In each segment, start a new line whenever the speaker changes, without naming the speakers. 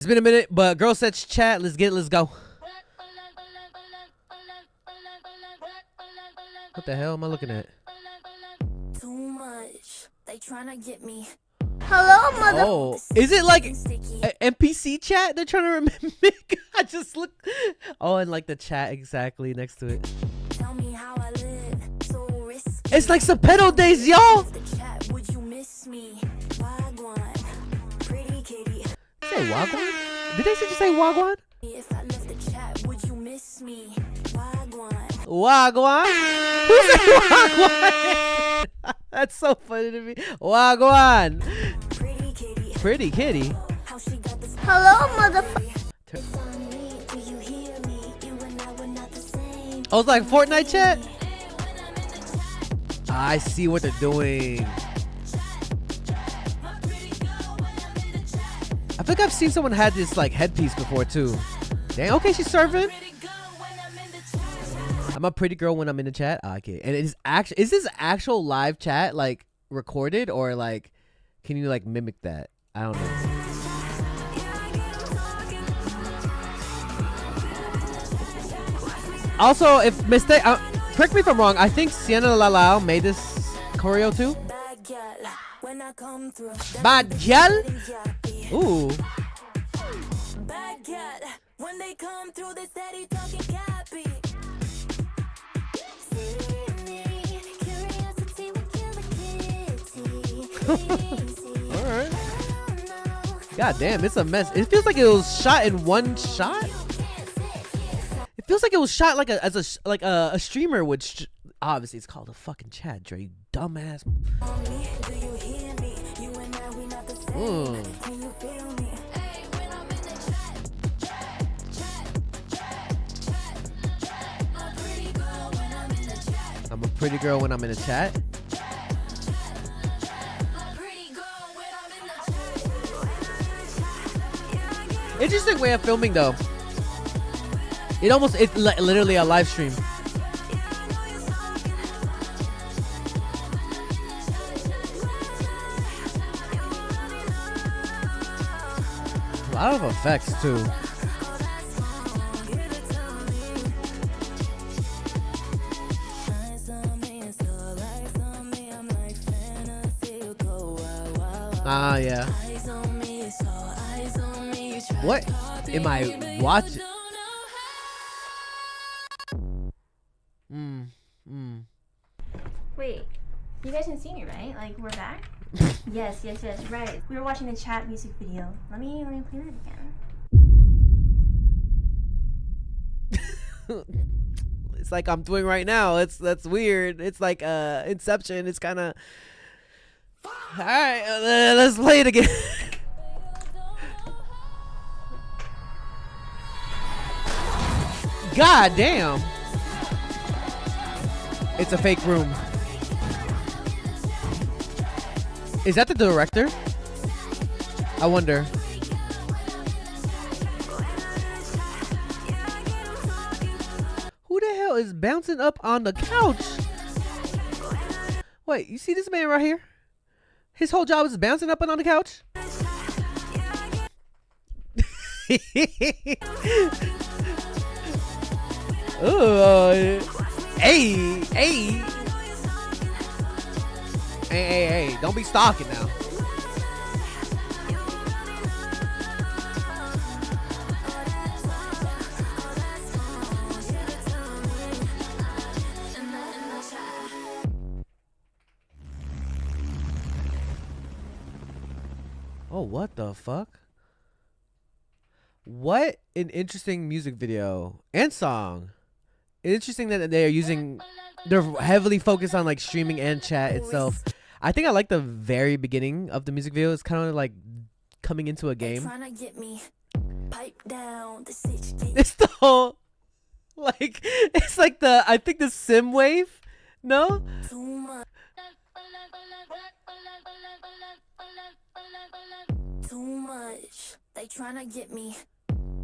It's been a minute, but GIRLSET's chat. Let's go. What the hell am I looking at?
Too much. They tryna get me. Hello, mother.
Oh, is it like NPC chat? They're trying to mimic. I just look. Oh, and like the chat exactly next to it.
Tell me how I live. So risky.
It's like Sapeto days, y'all.
Would you miss me? Wagwan. Pretty kitty.
Say Wagwan? Did they just say Wagwan?
If I left the chat, would you miss me? Wagwan.
Wagwan? Who said Wagwan? That's so funny to me. Wagwan.
Pretty kitty.
Pretty kitty.
How she got this. Hello, motherfucker.
Oh, it's like Fortnite chat? I see what they're doing. I think I've seen someone had this like headpiece before too. Dang, okay, she's surfing. I'm a pretty girl when I'm in the chat. Ah, okay, and is this actual live chat like recorded or like can you like mimic that? I don't know. Also, if mistake, correct me if I'm wrong. I think Sienna Lalao made this choreo too. Bad gal. Ooh.
Bad gal. When they come through the city talking cappy.
All right. God damn, it's a mess. It feels like it was shot in one shot. It feels like it was shot like a streamer would. Obviously, it's called a fucking chat, Dre. You dumbass. I'm a pretty girl when I'm in a chat. Interesting way of filming though. It's literally a live stream. A lot of effects too. Ah, yeah. What am I watching?
Wait, you guys can see me, right? Like, we're back? Yes, right. We were watching the chat music video. Let me play that again.
It's like I'm doing right now. That's weird. It's like Inception. It's kind of. All right, let's play it again. God damn. It's a fake room. Is that the director? I wonder. Who the hell is bouncing up on the couch? Wait, you see this man right here? His whole job is bouncing up and on the couch? Hey, don't be stalking now. Oh, what the fuck? What an interesting music video and song. Interesting that they're heavily focused on like streaming and chat itself. I think I like the very beginning of the music video. It's kind of like coming into a game. It's the whole like it's like I think the sim wave. No?
Too much. They tryna get me.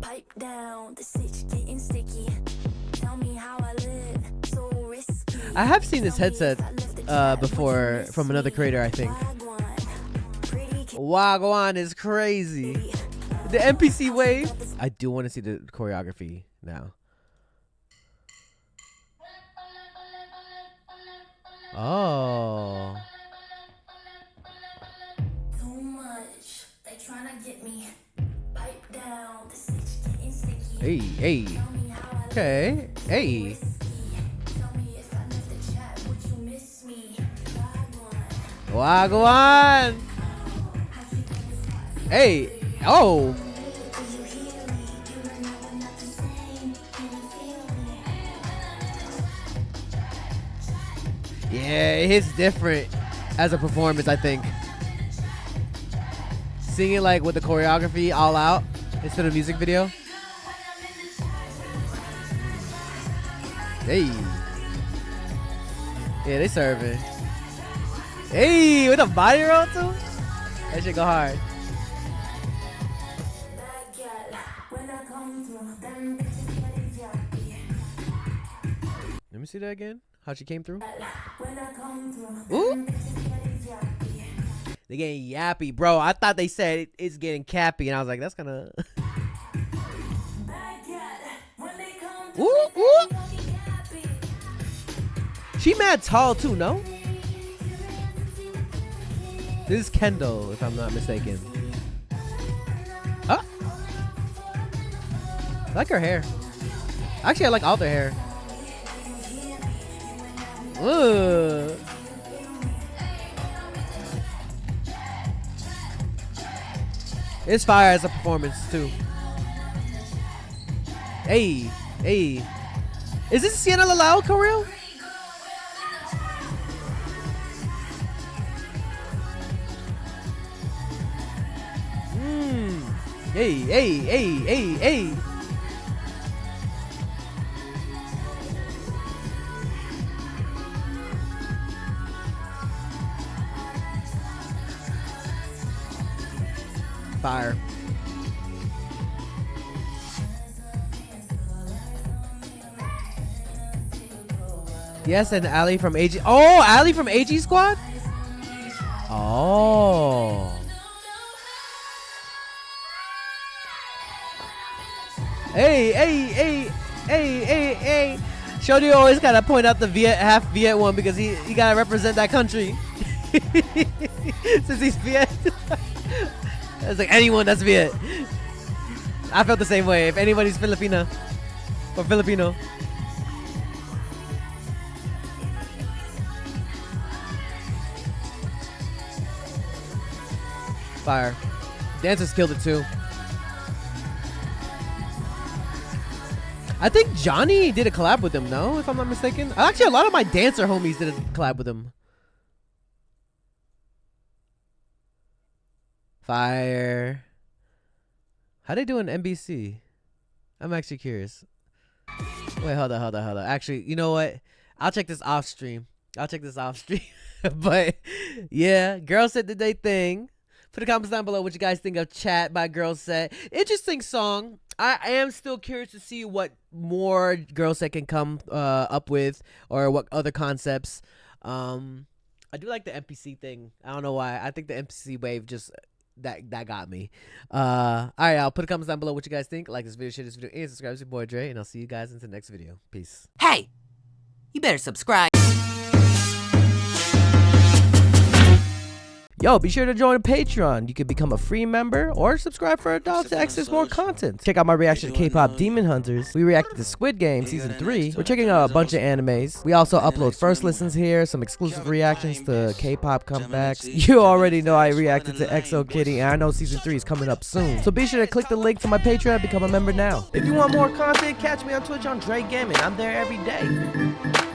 Pipe down. The sitch getting sticky. Tell me how I live. So risky.
I have seen this headset before from another creator, I think. Wagwan is crazy. The NPC wave. I do want to see the choreography now. Oh.
Too much. They tryna get me. Pipe down. The stitch getting sticky.
Hey, hey.
Tell me how I
Okay. Hey.
risky. Tell me if I left the chat, would you miss me?
Wagwan. Hey. Oh. Yeah, it hits different as a performance, I think. Singing like with the choreography all out instead of music video. Hey. Yeah, they serving. Hey, with a body roll too? That shit go hard. Let me see that again. How she came through. Ooh. They getting yappy, bro. I thought they said it's getting cappy, and I was like, that's gonna. Ooh, ooh. She mad tall too, no? This is Kendall, if I'm not mistaken. Oh. I like her hair. Actually, I like all their hair. Ooh. It's fire as a performance too. Hey, hey. Is this Sienna Lalau, Kirill? Hey, hey, hey, hey, hey. Fire. Yes, and Ali from AG. Oh, Ali from AG Squad? Oh. Hey, hey, hey, hey, hey, hey. Shorty always gotta point out the half Viet one because he gotta represent that country. Since he's Viet. It's like anyone that's Viet. I felt the same way. If anybody's Filipina or Filipino. Fire. Dancers killed it too. I think Johnny did a collab with him, no? If I'm not mistaken. Actually, a lot of my dancer homies did a collab with him. Fire. How they do in NBC? I'm actually curious. Wait, hold on. Actually, you know what? I'll check this off stream. But yeah, GIRLSET did their thing. Put the comments down below what you guys think of Chat by GIRLSET. Interesting song. I am still curious to see what more GIRLSET can come up with, or what other concepts. I do like the NPC thing. I don't know why. I think the NPC wave just that got me. All right, I'll put the comments down below what you guys think. Like this video, share this video, and subscribe to your boy Dre. And I'll see you guys in the next video. Peace.
Hey, you better subscribe.
Yo, be sure to join Patreon. You can become a free member or subscribe for adults to access more content. Check out my reaction to K-pop Demon Hunters. We reacted to Squid Game Season 3. We're checking out a bunch of animes. We also upload first listens here, some exclusive reactions to K-pop comebacks. You already know I reacted to EXO Kitty, and I know Season 3 is coming up soon. So be sure to click the link for my Patreon and become a member now. If you want more content, catch me on Twitch on JREKML. I'm there every day.